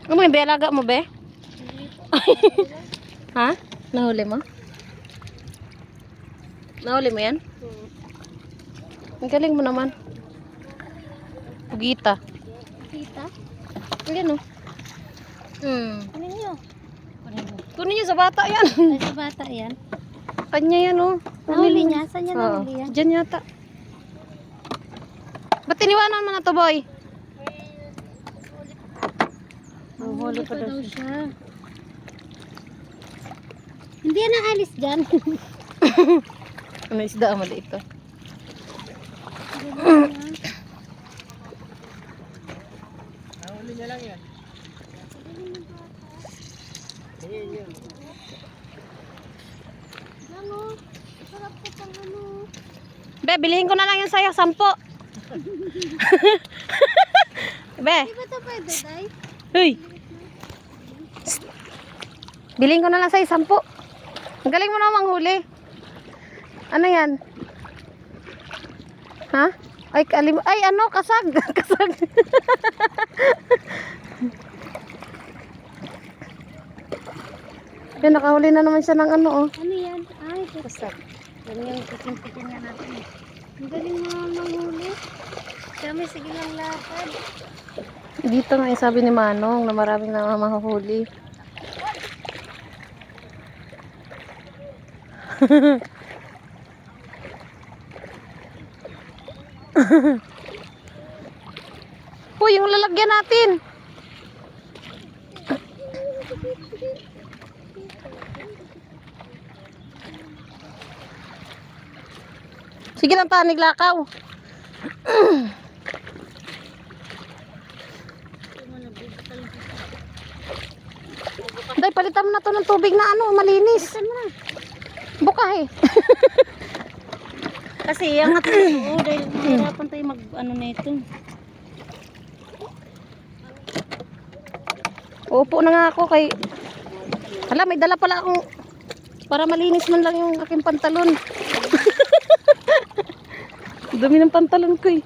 Ano mo, be? Alaga mo, be? Ha? Nahuli mo? Nahuli mo yan? Ang galing mo naman. Pugita. Kita? Ayan o. Kunin niyo. Kunin niyo sa bata yan. Ay, sa bata yan. Kanya yan o. Nahuli niya? Saan niya Oo. nahuli yan? Diyan yata. Ba't tiniwanan mo na to, boy? Nahuli pa daw siya. Hindi yan naalis dyan. Ano isda ang mali ito? Huli niya lang yan. Ano? Sarap ko pang ano. Be, bilihin ko na lang yan sa'yo. 10. Be. Di ba ito pwede, Day? Hey. Bilihin ko na lang sa'yo 10. Ang galing mo naman manghuli. Ano yan? Ha? Ay, ay ano? Kasag. Kasag. Yan, nakahuli na naman siya ng ano, oh. Ano yan? Ay, kasag. Yan yung tikim-tikim nga natin. Ang galing mo manghuli. Kami, sige lang lakad. Dito nga sabi ni Manong na maraming na mahuhuli. Hoy, yung lalagyan natin. Sige lang tanig lakaw. Day, palitan mo na to ng tubig na ano, malinis. Buka eh. Kasi yung nga ito, dahil mahirapan tayo mag ano na ito. Uupo na nga ako kay... Hala, may dala pala akong... Para malinis man lang yung aking pantalon. Dumi ng pantalon ko eh.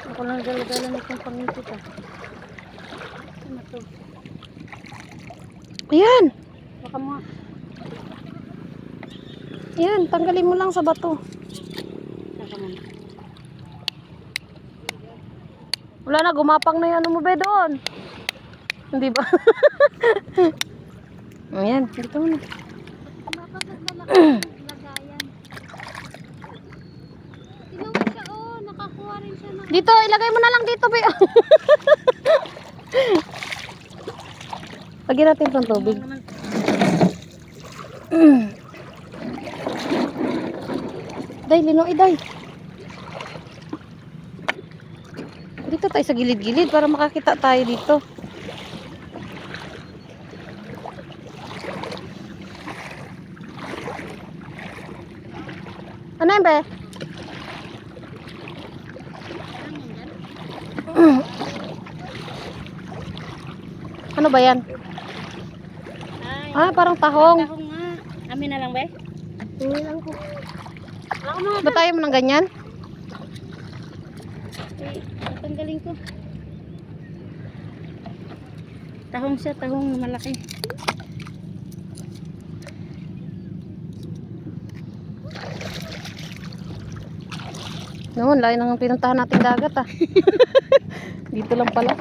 Ako lang dala-dala na itong pangipit ah. Ano to? Ayan. Baka mo. Ayan, tanggalin mo lang sa bato. Baka mo. Wala na, gumapang na yan. Ano mo ba doon? Hindi ba? Ayan, dito mo na. Lagayan. Tingnan mo siya, oh. Nakakuha rin siya ng... Dito, ilagay mo na lang dito, be. Lagyan natin itong tubig. Day, linoy, day. Dito tayo sa gilid-gilid para makakita tayo dito. Ano yun, be? Ano ba yan? Ay, Ah, parang tahong. tahong nga. Amin na lang ba? Hindi lang po. Ba't tayo mo ng ganyan? Eh, natanggalin ko. Tahong siya, tahong malaki. Noon, layo nang pinuntahan natin dagat ah. Dito lang pala.